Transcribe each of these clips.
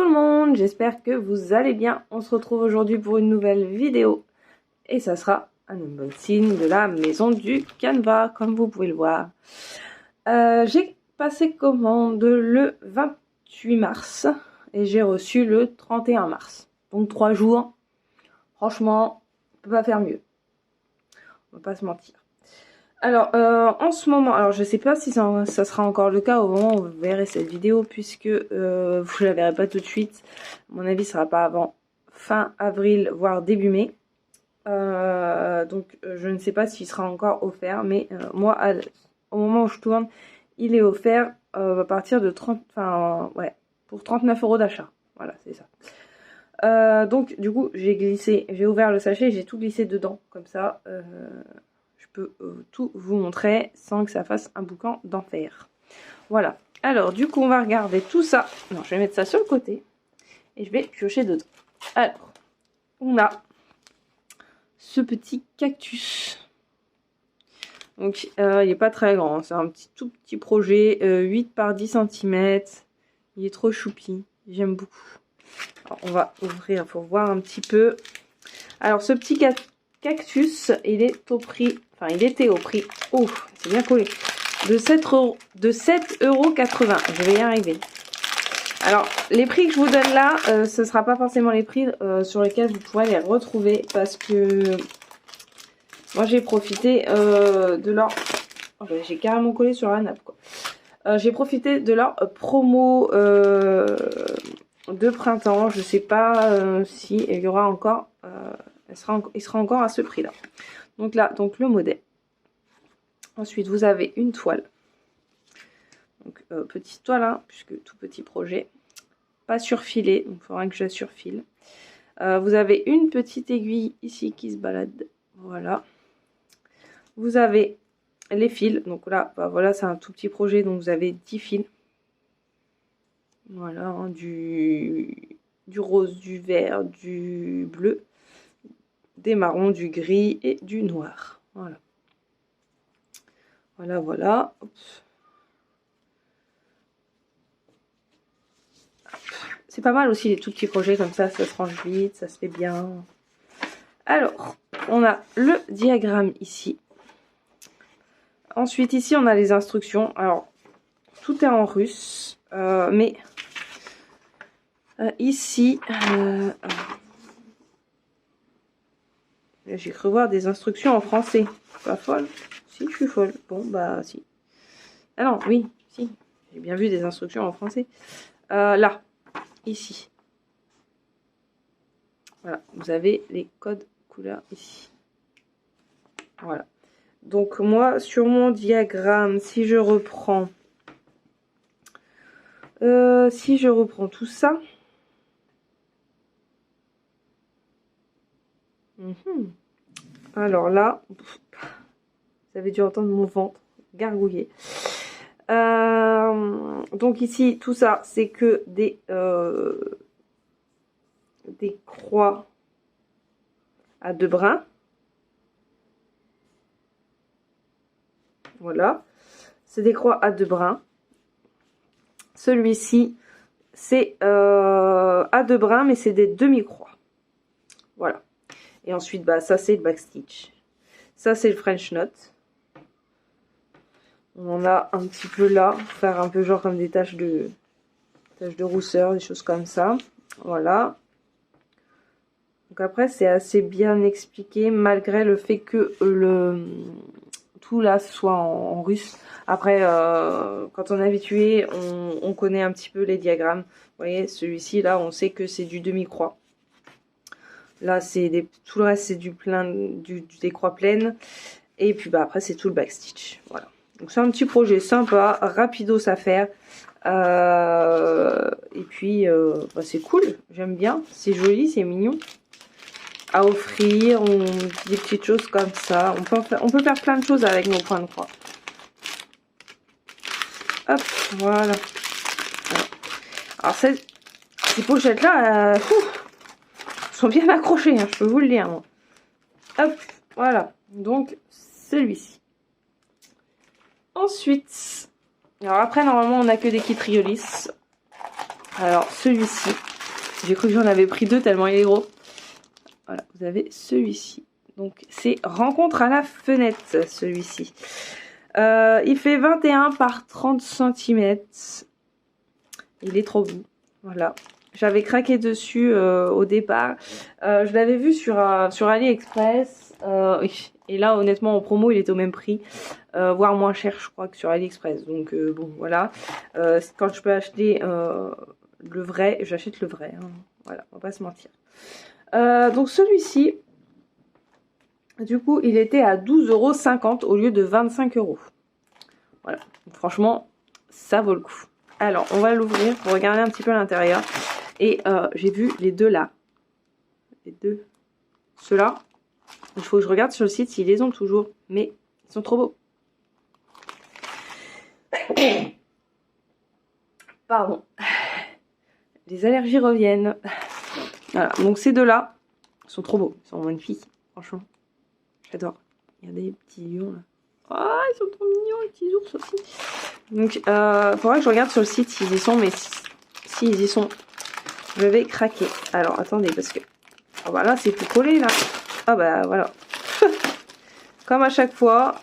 tout le monde, j'espère que vous allez bien. On se retrouve aujourd'hui pour une nouvelle vidéo et ça sera un unboxing de la maison du Canva, comme vous pouvez le voir. J'ai passé commande le 28 mars et j'ai reçu le 31 mars. Donc 3 jours, franchement, on peut pas faire mieux. On va pas se mentir. Alors, en ce moment, alors je sais pas si ça sera encore le cas au moment où vous verrez cette vidéo, puisque vous la verrez pas tout de suite. À mon avis, ce sera pas avant fin avril, voire début mai. Donc, je ne sais pas s'il sera encore offert, mais moi, au moment où je tourne, il est offert à partir de 30, enfin, ouais, pour 39 € d'achat. Voilà, c'est ça. Donc, du coup, j'ai ouvert le sachet, j'ai tout glissé dedans, comme ça. Je peux tout vous montrer sans que ça fasse un boucan d'enfer. Voilà. Alors, du coup, on va regarder tout ça. Non, je vais mettre ça sur le côté. Et je vais piocher dedans. Alors, on a ce petit cactus. Donc, il n'est pas très grand. C'est un tout petit projet. 8 par 10 cm. Il est trop choupi. J'aime beaucoup. Alors, on va ouvrir pour voir un petit peu. Alors, ce petit cactus, il est au prix... Enfin, il était au prix... Oh, c'est bien collé. De 7,80 €. Je vais y arriver. Alors, les prix que je vous donne là, ce ne sera pas forcément les prix sur lesquels vous pourrez les retrouver. Parce que moi, j'ai profité de leur... Oh, j'ai carrément collé sur la nappe, quoi. J'ai profité de leur promo de printemps. Je ne sais pas si il y aura encore... il sera encore à ce prix-là. Donc là, donc le modèle. Ensuite, vous avez une toile. Donc, petite toile, hein, puisque tout petit projet. Pas surfilé, donc il faudra que je la surfile. Vous avez une petite aiguille ici qui se balade. Voilà. Vous avez les fils. Donc là, bah, voilà, c'est un tout petit projet, donc vous avez 10 fils. Voilà, hein, du rose, du vert, du bleu, des marrons, du gris et du noir. Voilà. Voilà, voilà. C'est pas mal aussi les tout petits projets comme ça se range vite, ça se fait bien. Alors, on a le diagramme ici. Ensuite, ici, on a les instructions. Alors, tout est en russe, mais ici, j'ai cru voir des instructions en français. Pas folle? Si, je suis folle. Bon, bah, si. Ah non, oui, si. J'ai bien vu des instructions en français. Là, ici. Voilà, vous avez les codes couleurs ici. Voilà. Donc, moi, sur mon diagramme, si je reprends tout ça. Alors là, vous avez dû entendre mon ventre gargouiller. Donc ici, tout ça, c'est que des croix à 2 brins. Voilà. C'est des croix à 2 brins. Celui-ci, c'est à 2 brins, mais c'est des demi-croix. Voilà. Et ensuite, bah, ça, c'est le backstitch. Ça, c'est le French knot. On en a un petit peu là. Faire un peu genre comme des taches de rousseur, des choses comme ça. Voilà. Donc après, c'est assez bien expliqué, malgré le fait que tout là soit en russe. Après, quand on est habitué, on connaît un petit peu les diagrammes. Vous voyez, celui-ci, là, on sait que c'est du demi-croix. Là, c'est tout le reste, c'est des croix pleines. Et puis, bah, après, c'est tout le backstitch. Voilà. Donc, c'est un petit projet sympa, rapidos à faire. Et puis, bah, c'est cool. J'aime bien. C'est joli, c'est mignon. À offrir, des petites choses comme ça. On peut faire plein de choses avec nos points de croix. Hop, voilà. Alors, ces pochettes-là, sont bien accrochées, hein, je peux vous le dire. Moi. Hop, voilà. Donc, celui-ci. Ensuite, alors après, normalement, on n'a que des kits Riolis. Alors, celui-ci, J'ai cru que j'en avais pris deux tellement il est gros. Voilà, vous avez celui-ci. Donc c'est rencontre à la fenêtre, celui-ci. Il fait 21 par 30 cm. Il est trop beau. Voilà. J'avais craqué dessus au départ. Je l'avais vu sur AliExpress. Et là, honnêtement, en promo, il est au même prix. Voire moins cher, je crois, que sur AliExpress. Donc, bon, voilà. Quand je peux acheter le vrai, j'achète le vrai. Hein. Voilà, on va pas se mentir. Donc, celui-ci, du coup, il était à 12,50 € au lieu de 25 €. Voilà. Donc, franchement, ça vaut le coup. Alors, on va l'ouvrir pour regarder un petit peu à l'intérieur. Et j'ai vu les deux là. Les deux. Ceux-là. Il faut que je regarde sur le site s'ils les ont toujours. Mais ils sont trop beaux. Pardon. Les allergies reviennent. Voilà. Donc ces deux-là sont trop beaux. Ils sont magnifiques. Franchement. J'adore. Il y a des petits lions là. Ah, ils sont trop mignons, les petits ours aussi. Donc, faudra que je regarde sur le site s'ils y sont. Mais s'ils y sont, je vais craquer. Alors, attendez, parce que... Ah bah là, c'est tout collé, là. Ah bah, voilà. Comme à chaque fois,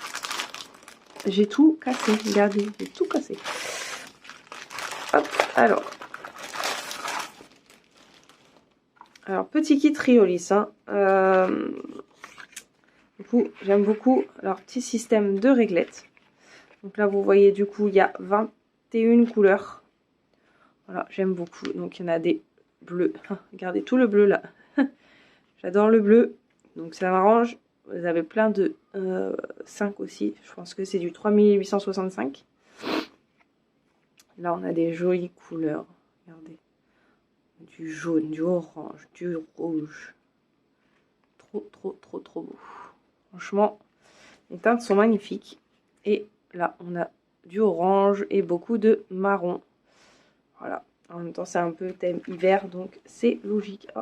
j'ai tout cassé. Regardez, j'ai tout cassé. Hop, alors. Alors, petit kit Riolis. Hein. Du coup, j'aime beaucoup leur petit système de réglettes. Donc là, vous voyez, du coup, il y a 21 couleurs. Voilà, j'aime beaucoup. Donc, il y en a des bleus. Regardez tout le bleu, là. J'adore le bleu. Donc, ça m'arrange. Vous avez plein de 5 aussi. Je pense que c'est du 3865. Là, on a des jolies couleurs. Regardez. Du jaune, du orange, du rouge. Trop, trop, trop, trop beau. Franchement, les teintes sont magnifiques. Et là, on a du orange et beaucoup de marron. Voilà. En même temps, c'est un peu thème hiver, donc c'est logique. Oh.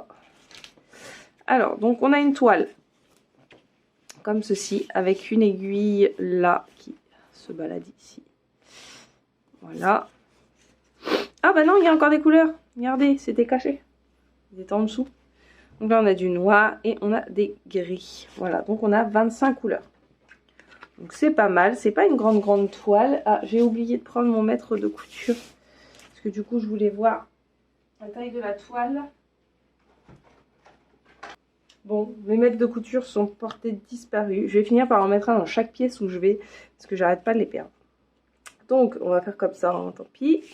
Alors, donc on a une toile. Comme ceci, avec une aiguille là, qui se balade ici. Voilà. Ah bah non, il y a encore des couleurs. Regardez, c'était caché. Il était en dessous. Donc là, on a du noir et on a des gris. Voilà, donc on a 25 couleurs. Donc c'est pas mal. C'est pas une grande toile. Ah, j'ai oublié de prendre mon mètre de couture. Parce que du coup, je voulais voir la taille de la toile. Bon, mes mètres de couture sont portés disparus. Je vais finir par en mettre un dans chaque pièce où je vais. Parce que j'arrête pas de les perdre. Donc, on va faire comme ça, hein, tant pis.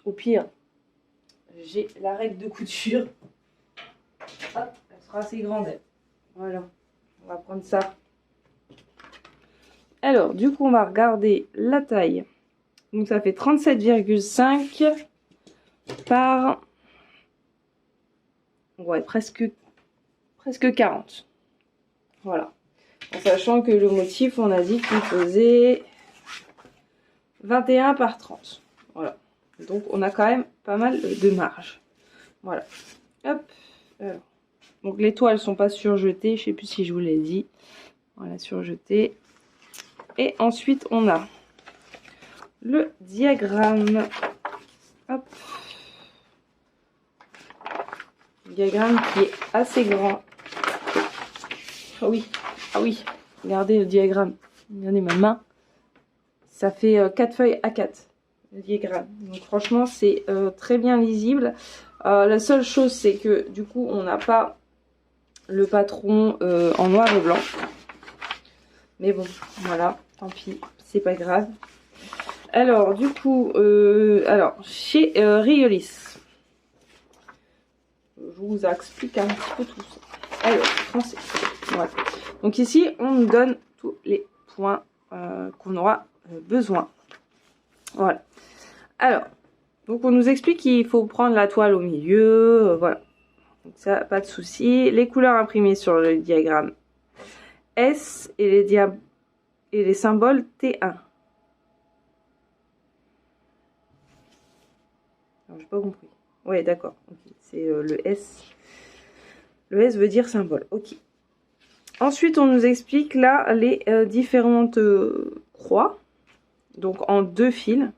Au pire, j'ai la règle de couture. Hop, elle sera assez grande. Voilà, on va prendre ça. Alors, du coup, on va regarder la taille. Donc, ça fait 37,5 par... Ouais, presque 40. Voilà. En sachant que le motif, on a dit qu'il faisait 21 par 30. Voilà. Donc, on a quand même pas mal de marge. Voilà. Hop. Alors. Donc, les toiles sont pas surjetées. Je sais plus si je vous l'ai dit. Voilà, surjetées. Et ensuite, on a le diagramme. Hop. Le diagramme qui est assez grand. Ah oui. Ah oui. Regardez le diagramme. Regardez ma main. Ça fait 4 feuilles A4. Le diagramme. Donc franchement, c'est très bien lisible. La seule chose, c'est que du coup, on n'a pas le patron en noir et blanc. Mais bon, voilà, tant pis, c'est pas grave. Alors, du coup, chez Riolis, je vous explique un petit peu tout ça. Alors, français. Voilà. Donc ici, on nous donne tous les points qu'on aura besoin. Voilà. Alors, donc on nous explique qu'il faut prendre la toile au milieu, voilà. Donc ça, pas de souci. Les couleurs imprimées sur le diagramme S et les symboles T1. Alors, j'ai pas compris. Ouais, d'accord. Okay. C'est le S. Le S veut dire symbole. Ok. Ensuite, on nous explique là les différentes croix. Donc en 2 fils.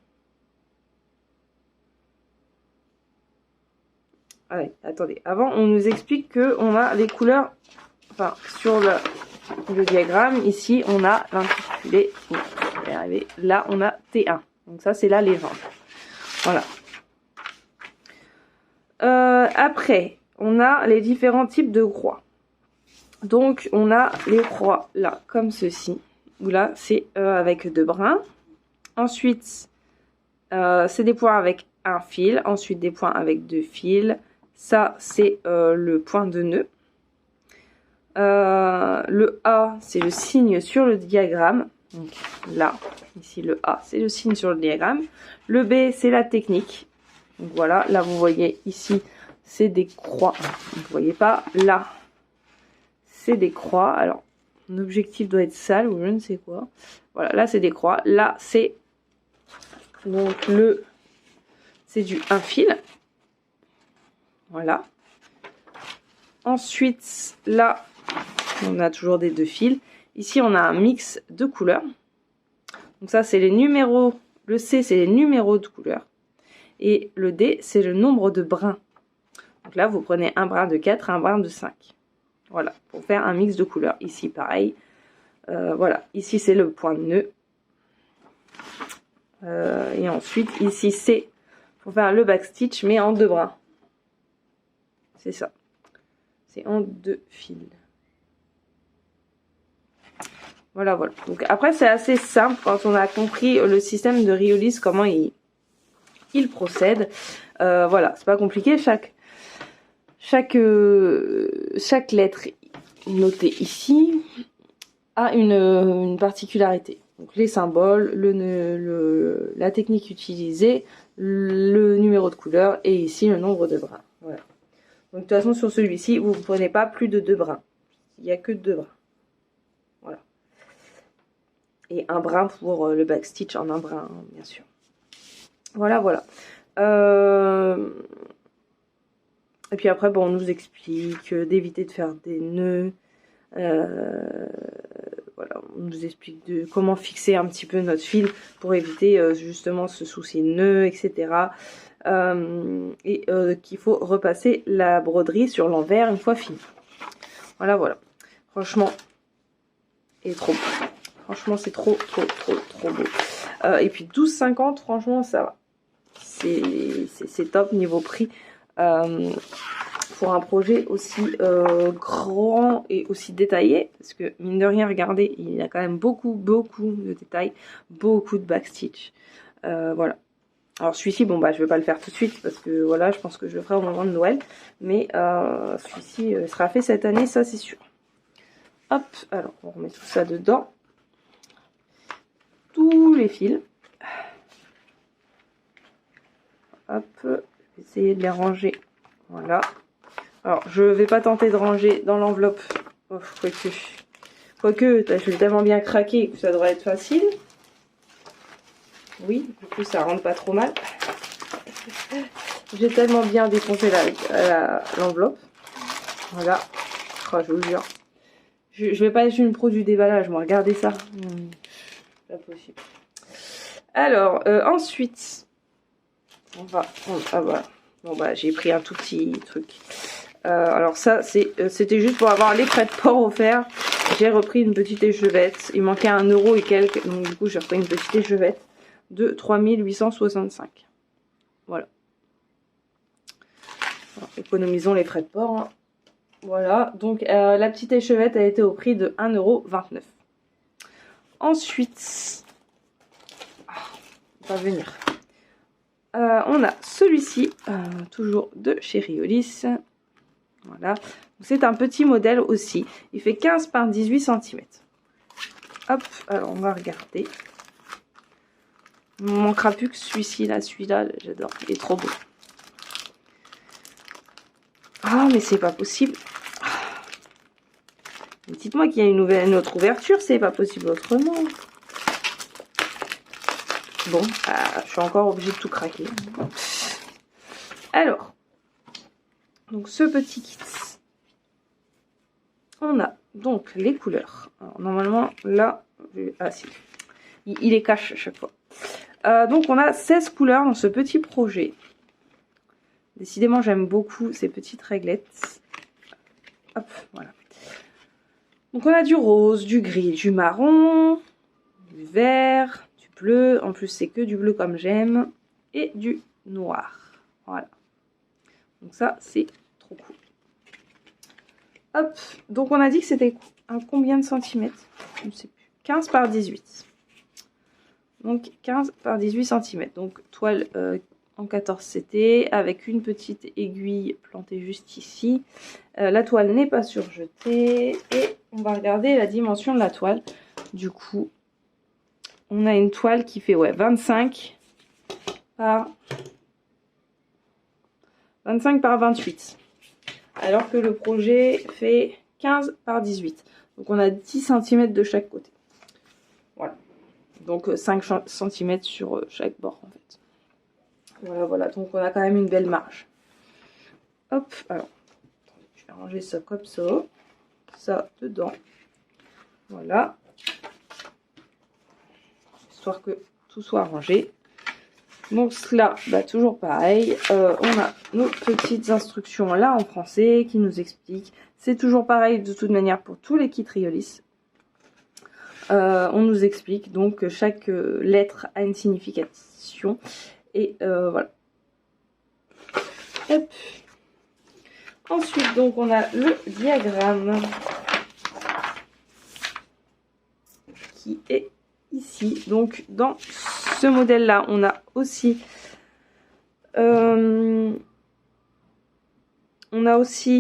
Allez, attendez. Avant, on nous explique qu'on a les couleurs... Enfin, sur le diagramme, ici, on a l'intitulé. Je vais y arriver. Là, on a T1. Donc ça, c'est la légende. Voilà. Après, on a les différents types de croix. Donc, on a les croix là, comme ceci. Où là, c'est avec 2 brins. Ensuite, c'est des points avec un fil. Ensuite, des points avec 2 fils. Ça, c'est le point de nœud. Le A, c'est le signe sur le diagramme. Donc là, ici, le A, c'est le signe sur le diagramme. Le B, c'est la technique. Donc voilà, là, vous voyez ici, c'est des croix. Vous ne voyez pas, là, c'est des croix. Alors, mon objectif doit être sale ou je ne sais quoi. Voilà, là, c'est des croix. Là, c'est donc c'est du 1 fil. Voilà. Ensuite, là, on a toujours des 2 fils. Ici, on a un mix de couleurs. Donc ça, c'est les numéros. Le C, c'est les numéros de couleurs. Et le D, c'est le nombre de brins. Donc là, vous prenez un brin de 4 et un brin de 5. Voilà, pour faire un mix de couleurs. Ici, pareil. Voilà, ici, c'est le point de nœud. Et ensuite, ici, c'est pour faire le backstitch, mais en 2 brins. C'est ça. C'est en 2 fils. Voilà, voilà. Donc après, c'est assez simple quand on a compris le système de Riolis, comment il procède. Voilà, c'est pas compliqué. Chaque lettre notée ici a une particularité. Donc les symboles, la technique utilisée, le numéro de couleur et ici le nombre de brins. Voilà. Donc de toute façon, sur celui-ci, vous ne prenez pas plus de 2 brins. Il n'y a que 2 brins. Voilà. Et un brin pour le backstitch en un brin, bien sûr. Voilà, voilà. Et puis après, bon, on nous explique d'éviter de faire des nœuds. Voilà, on nous explique comment fixer un petit peu notre fil pour éviter justement ce souci de nœuds, etc. Et qu'il faut repasser la broderie sur l'envers une fois fini. Voilà, voilà. Franchement, il est trop beau. Franchement, c'est trop beau. Et puis 12,50, franchement, ça va. C'est top niveau prix. Pour un projet aussi grand et aussi détaillé, parce que mine de rien, regardez, il y a quand même beaucoup de détails, beaucoup de backstitch. Voilà. Alors celui-ci, bon bah je vais pas le faire tout de suite parce que voilà, je pense que je le ferai au moment de Noël, mais celui-ci sera fait cette année, ça c'est sûr. Hop, alors on remet tout ça dedans, tous les fils. Hop, je vais essayer de les ranger. Voilà. Alors, je vais pas tenter de ranger dans l'enveloppe. Oh, quoique, je l'ai tellement bien craqué que ça devrait être facile. Oui, du coup, ça rentre pas trop mal. J'ai tellement bien défoncé l'enveloppe. Voilà. Oh, je vous jure. Je vais pas être une pro du déballage, moi. Regardez ça. Pas possible. Alors, ensuite, ah voilà. Bon bah j'ai pris un tout petit truc. Alors ça c'était juste pour avoir les frais de port offerts. J'ai repris une petite échevette. Il manquait 1 € et quelques. Donc du coup j'ai repris une petite échevette de 3865. Voilà. Alors, économisons les frais de port. Hein. Voilà. Donc la petite échevette a été au prix de 1,29 €. Ensuite, on va venir. On a celui-ci, toujours de chez Riolis. Voilà. C'est un petit modèle aussi. Il fait 15 par 18 cm. Hop, alors on va regarder. Il ne manquera plus que celui-ci, là, j'adore. Il est trop beau. Ah, mais c'est pas possible. Dites-moi qu'il y a une autre ouverture, c'est pas possible autrement. Bon, je suis encore obligée de tout craquer. Alors, donc ce petit kit, on a donc les couleurs. Alors, normalement, là, ah si, il les cache à chaque fois. Donc on a 16 couleurs dans ce petit projet. Décidément, j'aime beaucoup ces petites réglettes. Hop, voilà. Donc on a du rose, du gris, du marron, du vert, du bleu. En plus, c'est que du bleu comme j'aime. Et du noir. Voilà. Donc ça, c'est trop cool. Hop, donc on a dit que c'était un combien de centimètres? Je ne sais plus. 15 par 18. Donc 15 par 18 cm. Donc toile en 14 CT avec une petite aiguille plantée juste ici. La toile n'est pas surjetée. Et on va regarder la dimension de la toile. Du coup, on a une toile qui fait 25 par 28. Alors que le projet fait 15 par 18. Donc on a 10 cm de chaque côté. Voilà. Donc 5 cm sur chaque bord en fait. Voilà, voilà. Donc on a quand même une belle marge. Hop, alors. Je vais ranger ça comme ça. Ça dedans. Voilà. Histoire que tout soit rangé. Donc cela, bah, toujours pareil, on a nos petites instructions là en français qui nous expliquent. C'est toujours pareil de toute manière pour tous les kits Riolis. On nous explique donc que chaque lettre a une signification. Et voilà. Hop. Ensuite, donc on a le diagramme qui est ici. Donc dans ce modèle là, on a aussi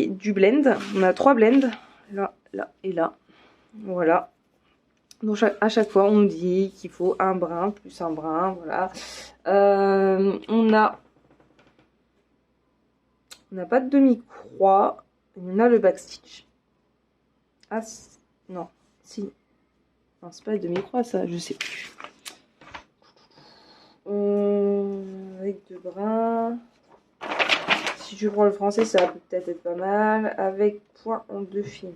du blend. On a 3 blends, là, là et là. Voilà. Donc à chaque fois, on dit qu'il faut un brin plus un brin. Voilà. On n'a pas de demi-croix. On a le backstitch. Ah non, si. Non, c'est pas le demi-croix ça, je sais plus. Avec 2 brins. Si je prends le français, ça peut peut-être être pas mal. Avec point en 2 fils.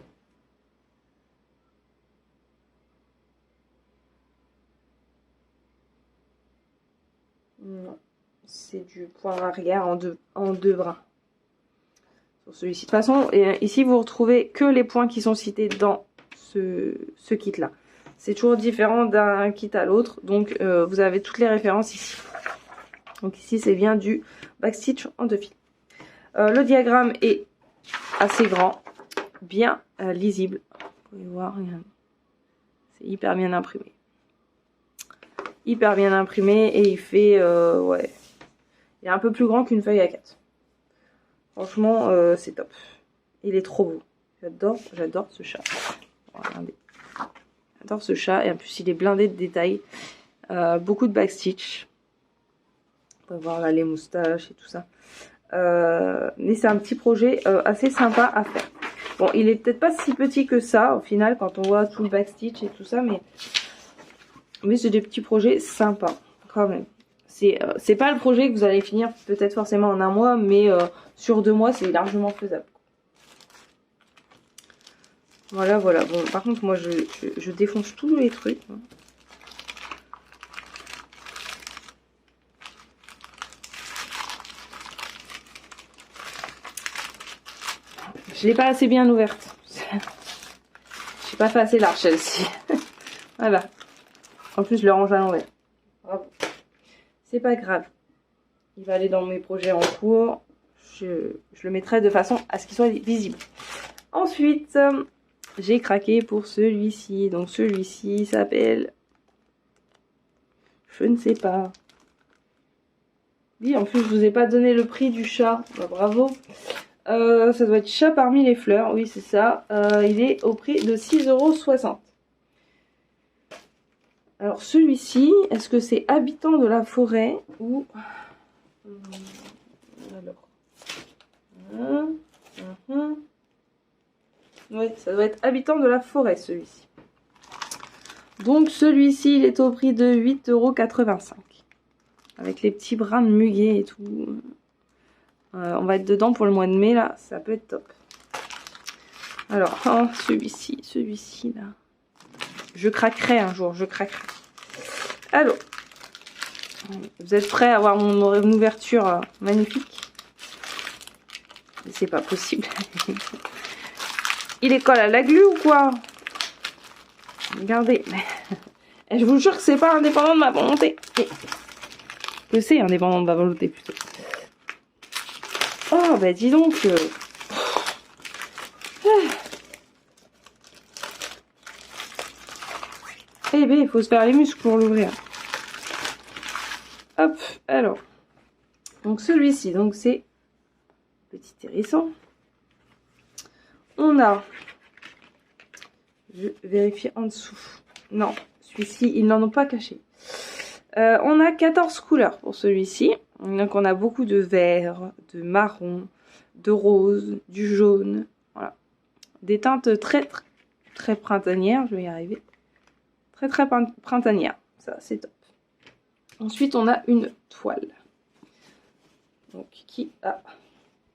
Non, c'est du point arrière en deux brins. Sur celui-ci. De toute façon, ici vous retrouvez que les points qui sont cités dans ce kit-là. C'est toujours différent d'un kit à l'autre, donc vous avez toutes les références ici. Donc ici, c'est bien du backstitch en 2 fils. Le diagramme est assez grand, bien lisible. Vous pouvez voir, c'est hyper bien imprimé. Hyper bien imprimé et il fait, ouais, il est un peu plus grand qu'une feuille A4. Franchement, c'est top. Il est trop beau. J'adore ce chat. Regardez. J'adore ce chat et en plus il est blindé de détails. Beaucoup de backstitch. On peut voir là les moustaches et tout ça. Mais c'est un petit projet assez sympa à faire. Bon, il est peut-être pas si petit que ça au final quand on voit tout le backstitch et tout ça, mais c'est des petits projets sympas quand même. C'est pas le projet que vous allez finir peut-être forcément en un mois, mais sur 2 mois c'est largement faisable. Voilà, voilà. Bon, par contre moi je défonce tous les trucs. Je l'ai pas assez bien ouverte. J'ai pas fait assez large celle-ci. Voilà. En plus je le range à l'envers. Bravo. C'est pas grave. Il va aller dans mes projets en cours. Je le mettrai de façon à ce qu'il soit visible. Ensuite, j'ai craqué pour celui-ci. Donc celui-ci s'appelle... Je ne sais pas. Oui, en plus je vous ai pas donné le prix du chat. Bah, bravo. Ça doit être chat parmi les fleurs. Oui, c'est ça. Il est au prix de 6,60 €. Alors celui-ci, est-ce que c'est habitant de la forêt ou... Alors... Oui, ça doit être habitant de la forêt celui-ci. Donc celui-ci, il est au prix de 8,85 €. Avec les petits brins de muguet et tout. On va être dedans pour le mois de mai là, ça peut être top. Alors, oh, celui-ci là. Je craquerai un jour, je craquerai. Alors, vous êtes prêts à voir mon ouverture magnifique? C'est pas possible. Il est colle à la glu ou quoi? Regardez. Et je vous jure que c'est pas indépendant de ma volonté. Que c'est indépendant de ma volonté plutôt. Oh bah dis donc. Eh ben il faut se faire les muscles pour l'ouvrir. Hop, alors. Donc celui-ci, donc c'est petit hérisson. On a, je vérifie en dessous. Non, celui-ci, ils n'en ont pas caché. On a 14 couleurs pour celui-ci. Donc on a beaucoup de vert, de marron, de rose, du jaune. Voilà. Des teintes très printanières, je vais y arriver. Très printanières. Ça, c'est top. Ensuite, on a une toile. Donc, qui a...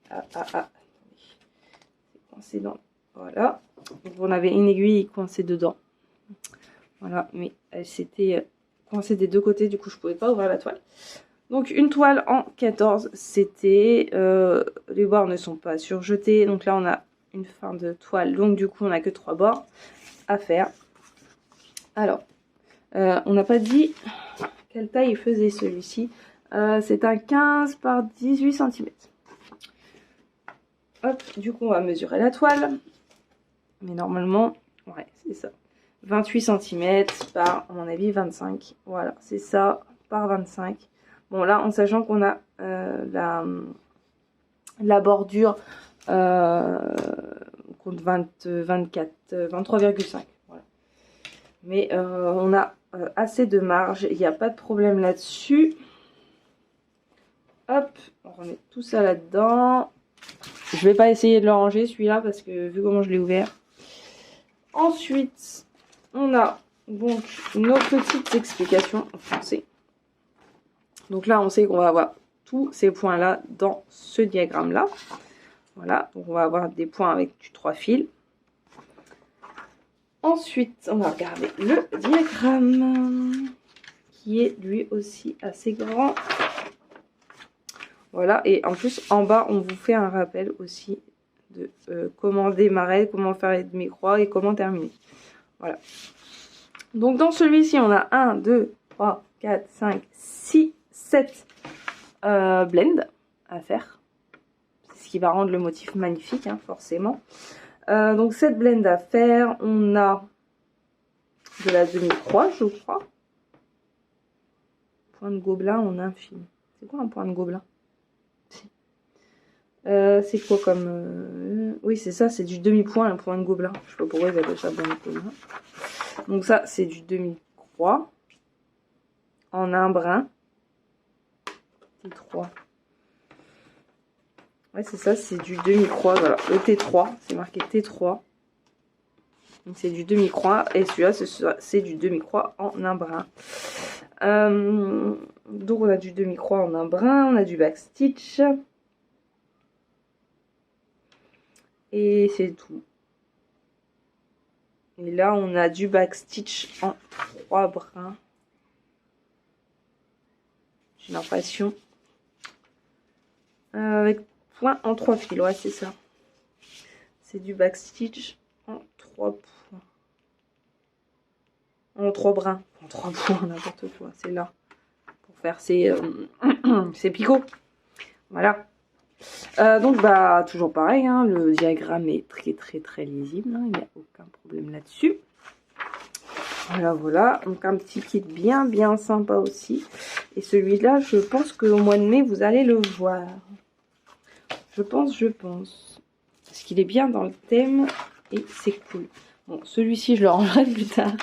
c'est coincé dans... Voilà. Donc, on avait une aiguille coincée dedans. Voilà, mais elle s'était coincée des deux côtés, du coup, je ne pouvais pas ouvrir la toile. Donc, une toile en 14, c'était... les bords ne sont pas surjetés. Donc là, on a une fin de toile. Donc, du coup, on n'a que 3 bords à faire. Alors, on n'a pas dit quelle taille il faisait celui-ci. C'est un 15 par 18 cm. Hop, du coup on va mesurer la toile. Mais normalement, ouais, c'est ça. 28 cm par, à mon avis, 25. Voilà, c'est ça, par 25. Bon, là, en sachant qu'on a la bordure compte 24, 23,5. Voilà. Mais on a assez de marge, il n'y a pas de problème là-dessus. Hop, on remet tout ça là-dedans. Je vais pas essayer de le ranger celui-là parce que vu comment je l'ai ouvert. Ensuite, on a donc nos petites explications en français. Donc là, on sait qu'on va avoir tous ces points-là dans ce diagramme-là. Voilà, donc on va avoir des points avec du 3 fils. Ensuite, on va regarder le diagramme qui est lui aussi assez grand. Voilà, et en plus, en bas, on vous fait un rappel aussi de comment démarrer, comment faire les demi-croix et comment terminer. Voilà. Donc, dans celui-ci, on a 1, 2, 3, 4, 5, 6, 7 blends à faire. C'est ce qui va rendre le motif magnifique, hein, forcément. Donc, 7 blends à faire. On a de la demi-croix, je crois. Point de gobelin en infime. C'est quoi un point de gobelin? C'est quoi comme... Oui, c'est ça, c'est du demi-point, un point de gobelin. Je sais pas pourquoi ils appellent ça point de gobelin. Donc ça, c'est du demi-croix. En un brin. T3. Ouais, c'est ça, c'est du demi-croix. Voilà, le T3, c'est marqué T3. Donc c'est du demi-croix. Et celui-là, c'est du demi-croix en un brin. Donc on a du demi-croix en un brin. On a du backstitch. Et c'est tout. Et là, on a du backstitch en 3 brins. J'ai l'impression. Avec point en 3 fils. Ouais, c'est ça. C'est du backstitch en 3 points. En 3 brins. En 3 points, n'importe quoi. C'est là. Pour faire ces picots. Voilà. Donc bah toujours pareil, hein, le diagramme est très lisible, hein, il n'y a aucun problème là-dessus. Voilà, donc un petit kit bien sympa aussi. Et celui-là, je pense qu'au mois de mai, vous allez le voir. Je pense. Parce qu'il est bien dans le thème et c'est cool. Bon, celui-ci, je le rangerai plus tard.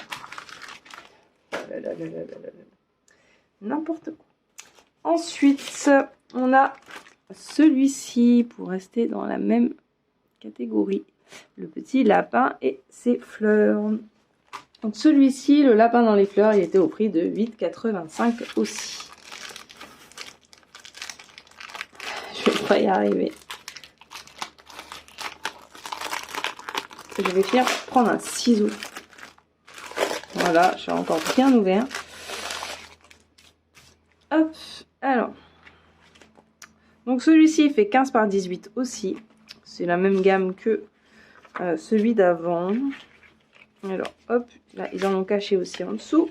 N'importe quoi. Ensuite, on a celui-ci pour rester dans la même catégorie, le petit lapin et ses fleurs. Donc celui-ci, le lapin dans les fleurs, il était au prix de 8,85 aussi. Je vais pas y arriver. Je vais finir par prendre un ciseau. Voilà, je suis encore bien ouvert. Hop, alors. Donc celui-ci, il fait 15 par 18 aussi. C'est la même gamme que celui d'avant. Alors, hop, là, ils en ont caché aussi en dessous.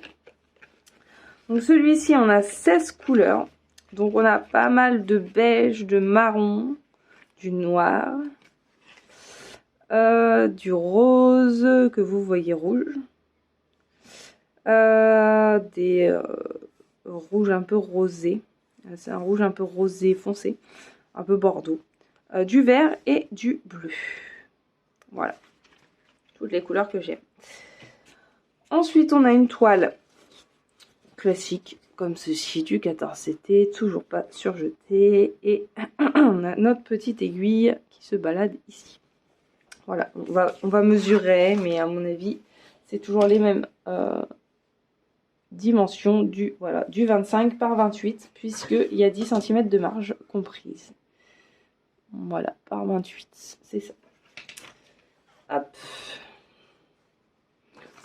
Donc, celui-ci, on a 16 couleurs. Donc, on a pas mal de beige, de marron, du noir, du rose que vous voyez rouge, des rouges un peu rosés. C'est un rouge un peu rosé foncé, un peu bordeaux, du vert et du bleu. Voilà, toutes les couleurs que j'aime. Ensuite, on a une toile classique comme ceci du 14CT, toujours pas surjeté. Et on a notre petite aiguille qui se balade ici. Voilà, on va mesurer, mais à mon avis, c'est toujours les mêmes dimensions du 25 par 28, puisqu'il y a 10 cm de marge comprise. Voilà, par 28, c'est ça. Hop.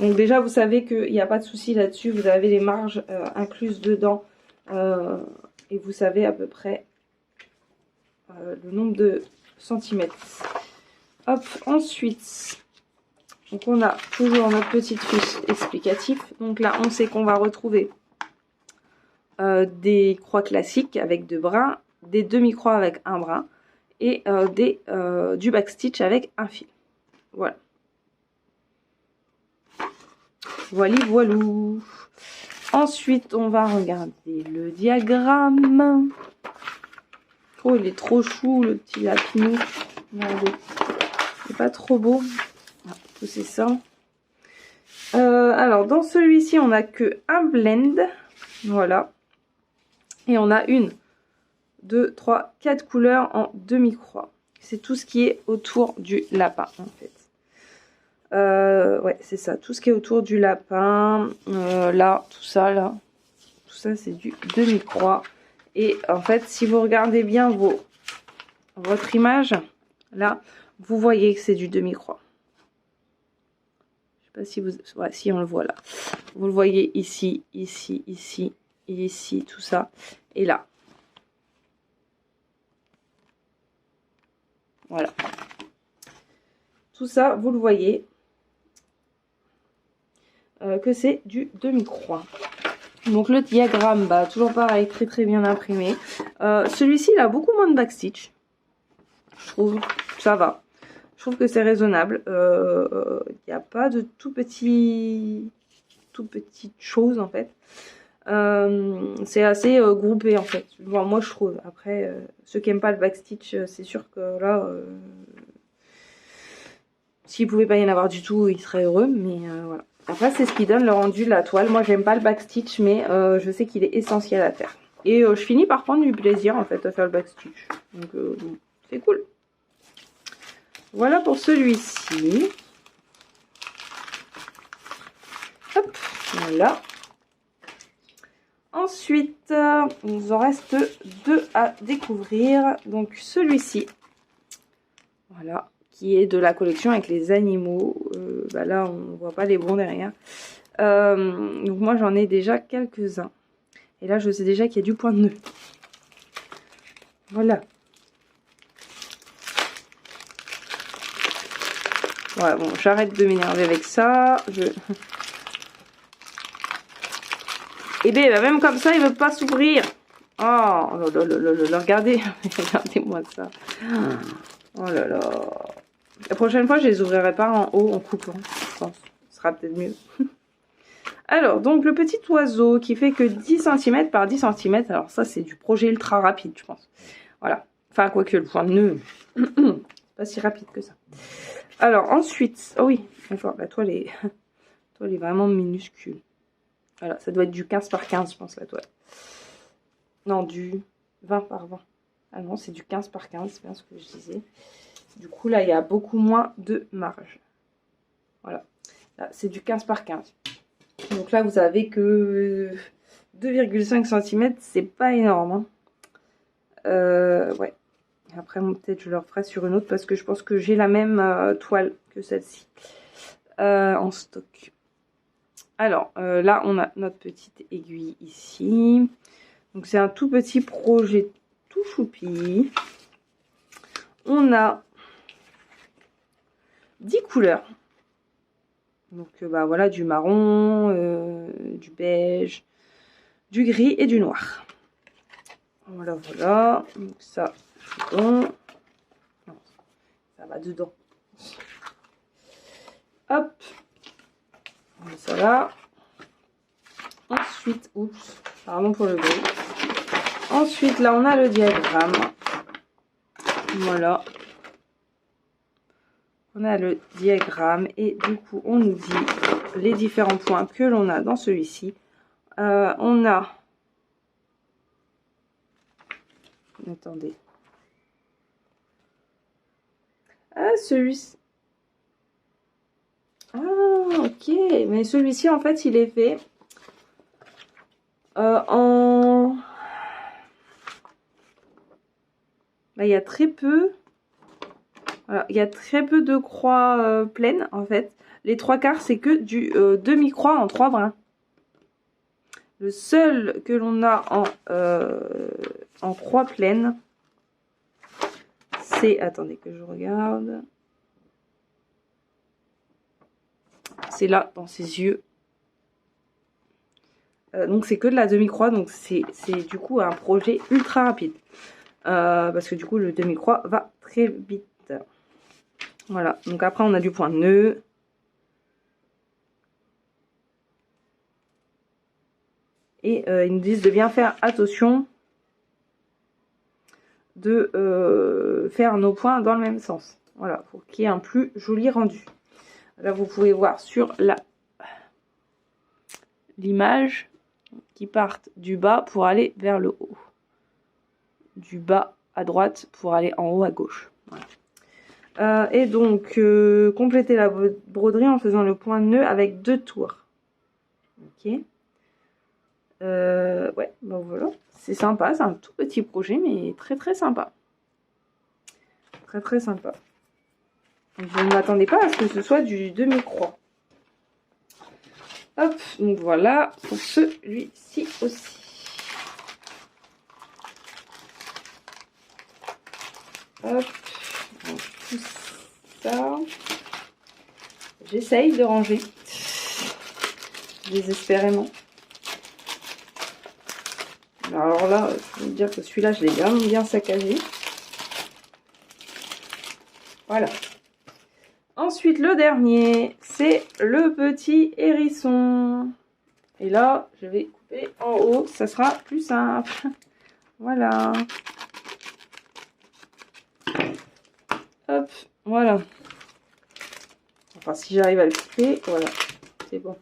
Donc déjà, vous savez qu'il n'y a pas de souci là-dessus. Vous avez les marges incluses dedans. Et vous savez à peu près le nombre de centimètres. Hop, ensuite, donc on a toujours notre petite fiche explicative. Donc là, on sait qu'on va retrouver des croix classiques avec 2 brins, des demi-croix avec 1 brin et du backstitch avec 1 fil. Voilà. Voilà, voilou. Ensuite, on va regarder le diagramme. Oh, il est trop chou, le petit lapinou. C'est pas trop beau. Tout c'est ça. Alors, dans celui-ci, on n'a que un blend. Voilà. Et on a 1, 2, 3, 4 couleurs en demi-croix. C'est tout ce qui est autour du lapin, en fait. Ouais, c'est ça. Tout ce qui est autour du lapin. Là, tout ça, c'est du demi-croix. Et en fait, si vous regardez bien votre image, là, vous voyez que c'est du demi-croix. Je sais pas si vous... Ouais, si on le voit là. Vous le voyez ici, ici, ici, ici, tout ça. Et là. Voilà. Tout ça, vous le voyez. Que c'est du demi-croix. Donc le diagramme, bah, toujours pareil, très très bien imprimé. Celui-ci, il a beaucoup moins de backstitch. Je trouve, ça va. Je trouve que c'est raisonnable. Il n'y a pas de tout petites choses en fait. C'est assez groupé en fait. Bon, moi je trouve. Après, ceux qui n'aiment pas le backstitch, c'est sûr que là, s'il pouvait pas y en avoir du tout, ils seraient heureux. Mais voilà. Après, c'est ce qui donne le rendu de la toile. Moi, j'aime pas le backstitch, mais je sais qu'il est essentiel à faire. Et je finis par prendre du plaisir, en fait, à faire le backstitch. Donc, bon, c'est cool. Voilà pour celui-ci. Hop, voilà. Ensuite, il nous en reste 2 à découvrir. Donc, celui-ci. Voilà. Qui est de la collection avec les animaux. Bah là, on ne voit pas les bons derrière. Donc moi, j'en ai déjà quelques-uns. Et là, je sais déjà qu'il y a du point de nœud. Voilà. Voilà, bon, j'arrête de m'énerver avec ça. Et bien, même comme ça, il ne veut pas s'ouvrir. Oh, regardez. Regardez-moi ça. Oh là là. La prochaine fois, je les ouvrirai pas en haut en coupant, je pense. Ce sera peut-être mieux. Alors, donc le petit oiseau qui fait que 10 cm par 10 cm. Alors ça, c'est du projet ultra rapide, je pense. Voilà. Enfin, quoique le point de nœud, c'est pas si rapide que ça. Alors, ensuite... Oh oui, d'accord, la toile est vraiment minuscule. Voilà, ça doit être du 15 par 15, je pense, la toile. Non, du 20 par 20. Ah non, c'est du 15 par 15, c'est bien ce que je disais. Du coup, là, il y a beaucoup moins de marge. Voilà. Là, c'est du 15 par 15. Donc là, vous avez que 2,5 cm. C'est pas énorme. Hein. Ouais. Après, peut-être je le referai sur une autre parce que je pense que j'ai la même toile que celle-ci en stock. Alors, là, on a notre petite aiguille ici. Donc, c'est un tout petit projet tout choupi. On a 10 couleurs. Donc bah voilà, du marron, du beige, du gris et du noir. Voilà, voilà. Donc ça, c'est bon. Non, ça va dedans. Hop. On met ça là. Ensuite, oups, pardon pour le bruit. Ensuite, là, on a le diagramme. Voilà. On a le diagramme et du coup, on nous dit les différents points que l'on a dans celui-ci. On a... Attendez. Ah, celui-ci... Ah, ok. Mais celui-ci, en fait, il est fait en... Là, il y a très peu... Voilà, il y a très peu de croix pleines, en fait. Les 3/4, c'est que du demi-croix en 3 brins. Le seul que l'on a en croix pleine, c'est... Attendez que je regarde. C'est là, dans ses yeux. Donc c'est que de la demi-croix, donc c'est du coup un projet ultra rapide. Parce que du coup, le demi-croix va très vite. Voilà, donc après on a du point nœud. Et ils nous disent de bien faire attention de faire nos points dans le même sens. Voilà, pour qu'il y ait un plus joli rendu. Là, vous pouvez voir sur l'image qui partent du bas pour aller vers le haut. Du bas à droite pour aller en haut à gauche. Voilà. Et donc, compléter la broderie en faisant le point nœud avec 2 tours. Ok. Ouais, ben voilà. C'est sympa, c'est un tout petit projet, mais très très sympa. Très très sympa. Je ne m'attendais pas à ce que ce soit du demi-croix. Hop, donc voilà pour celui-ci aussi. Hop, donc tout ça. J'essaye de ranger. Désespérément. Alors là, je vais vous dire que celui-là, je l'ai bien saccagé. Voilà. Ensuite, le dernier, c'est le petit hérisson. Et là, je vais couper en haut, ça sera plus simple. Voilà. Hop, voilà. Enfin, si j'arrive à le couper, voilà, c'est bon.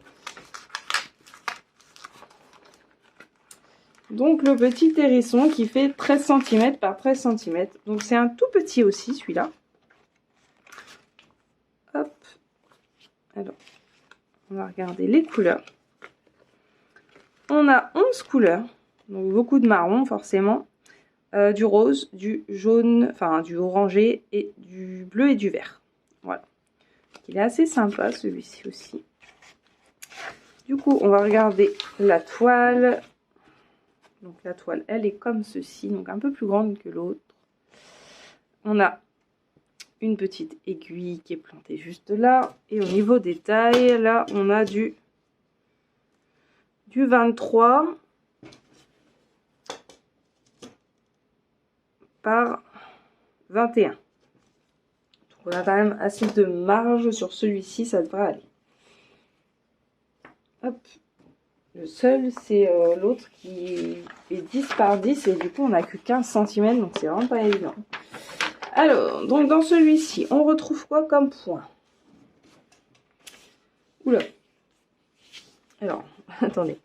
Donc, le petit hérisson qui fait 13 cm par 13 cm. Donc, c'est un tout petit aussi, celui-là. Hop. Alors, on va regarder les couleurs. On a 11 couleurs. Donc, beaucoup de marron, forcément. Du rose, du jaune, enfin, du orangé, et du bleu et du vert. Voilà. Il est assez sympa, celui-ci aussi. Du coup, on va regarder la toile. Donc la toile, elle est comme ceci, donc un peu plus grande que l'autre. On a une petite aiguille qui est plantée juste là. Et au niveau des tailles, là, on a du 23 par 21. Donc on a quand même assez de marge sur celui-ci, ça devrait aller. Hop. Le seul, c'est l'autre qui est 10 par 10 et du coup, on n'a que 15 cm, donc c'est vraiment pas évident. Alors, donc dans celui-ci, on retrouve quoi comme point? Oula. Alors, attendez.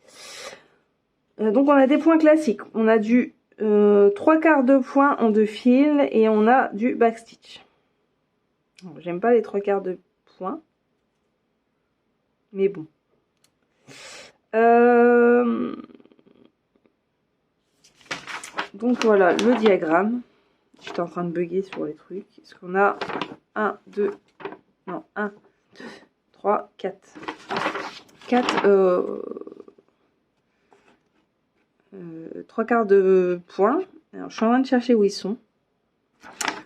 Donc, on a des points classiques. On a du 3/4 de point en 2 fils et on a du backstitch. J'aime pas les 3/4 de point. Mais bon. Donc voilà le diagramme. J'étais en train de bugger sur les trucs. Est-ce qu'on a 1, 2, non, 1, 2, 3, 4. 3/4 de points. Alors, je suis en train de chercher où ils sont.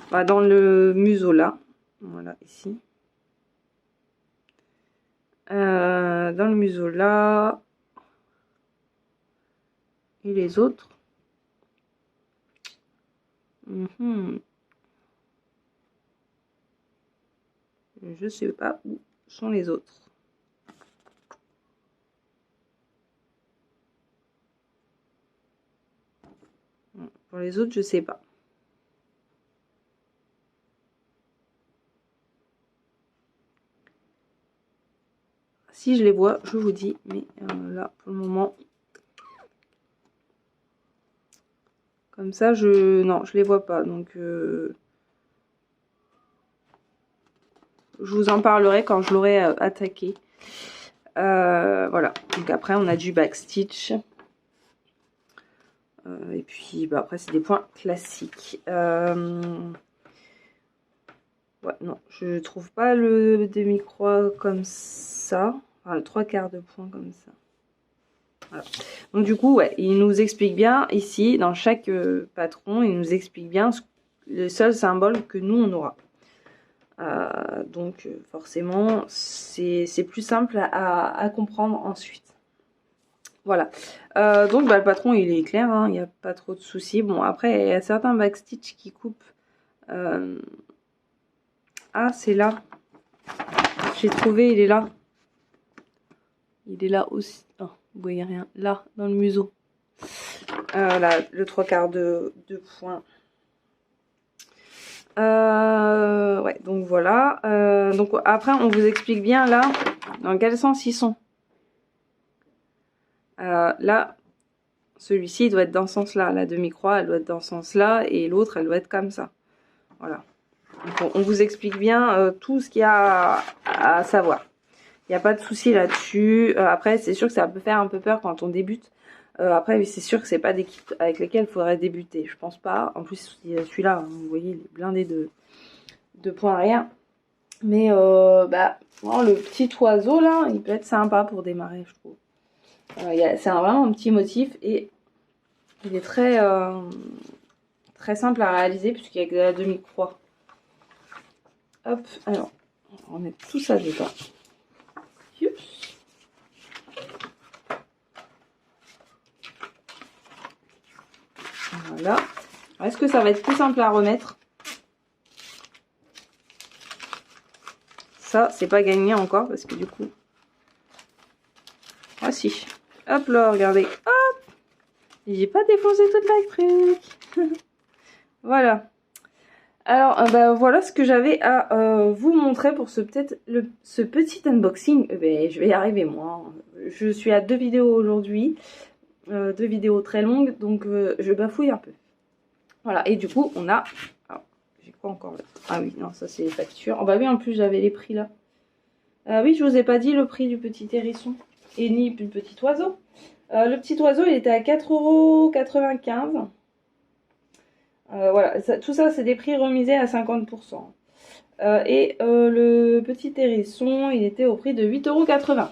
Voilà, dans le museau là. Voilà, ici. Dans le museau là. Et les autres. Je sais pas où sont les autres. Pour les autres, je sais pas. Si je les vois, je vous dis. Mais là, pour le moment, comme ça, non, je les vois pas. Donc, je vous en parlerai quand je l'aurai attaqué. Voilà. Donc après, on a du backstitch. Et puis, bah, après, c'est des points classiques. Ouais, non, je trouve pas le demi-croix comme ça. Enfin, le 3/4 de point comme ça. Voilà. Donc du coup, ouais, il nous explique bien ici, dans chaque patron, il nous explique bien le seul symbole que nous, on aura. Donc forcément, c'est plus simple à comprendre ensuite. Voilà. Donc bah, le patron, il est clair, hein, il n'y a pas trop de soucis. Bon, après, il y a certains backstitch qui coupent. Ah, c'est là. J'ai trouvé, il est là. Il est là aussi. Oh, vous voyez rien. Là, dans le museau. Là, le 3/4 de point. Ouais, donc voilà. Donc après, on vous explique bien là, dans quel sens ils sont. Là, celui-ci doit être dans ce sens-là. La demi-croix, elle doit être dans ce sens-là. Et l'autre, elle doit être comme ça. Voilà. Donc, on vous explique bien tout ce qu'il y a à savoir. Il n'y a pas de souci là-dessus. Après, c'est sûr que ça peut faire un peu peur quand on débute. Après, c'est sûr que c'est pas des kits avec lesquels il faudrait débuter. Je pense pas. En plus, celui-là, vous voyez, il est blindé de points arrière. Mais bah, le petit oiseau là, il peut être sympa pour démarrer, je trouve. C'est vraiment un petit motif et il est très, très simple à réaliser puisqu'il y a que la demi-croix. Hop, alors, on va mettre tout ça dedans. Voilà. Est-ce que ça va être plus simple à remettre? Ça, c'est pas gagné encore parce que du coup... Ah si. Hop là, regardez. Hop! J'ai pas défoncé toute la truc. Voilà. Alors, bah, voilà ce que j'avais à vous montrer pour ce petit unboxing. Ben, je vais y arriver moi. Je suis à 2 vidéos aujourd'hui. 2 vidéos très longues, donc je bafouille un peu. Voilà, et du coup, on a... J'ai quoi encore là? Ah oui, non, ça c'est les factures. Oh bah oui, en plus, j'avais les prix là. Oui, je vous ai pas dit le prix du petit hérisson. Et ni du petit oiseau. Le petit oiseau, il était à 4,95 €. Voilà, tout ça, c'est des prix remisés à 50%. Et le petit hérisson, il était au prix de 8,80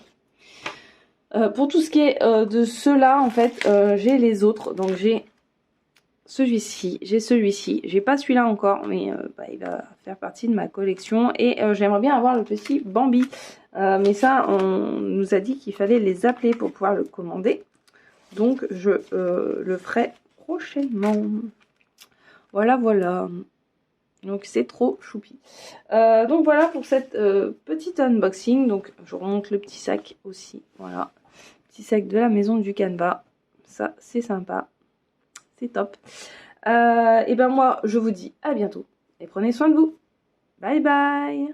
€. Pour tout ce qui est de ceux-là, en fait, j'ai les autres. Donc, j'ai celui-ci, j'ai pas celui-là encore, mais bah, il va faire partie de ma collection. Et j'aimerais bien avoir le petit Bambi. Mais ça, on nous a dit qu'il fallait les appeler pour pouvoir le commander. Donc, je le ferai prochainement. Voilà, voilà. Donc, c'est trop choupi. Donc, voilà pour cette petite unboxing. Donc, je remonte le petit sac aussi. Voilà. Petit sac de la maison du Canva. Ça, c'est sympa. C'est top. Et ben moi, je vous dis à bientôt. Et prenez soin de vous. Bye bye.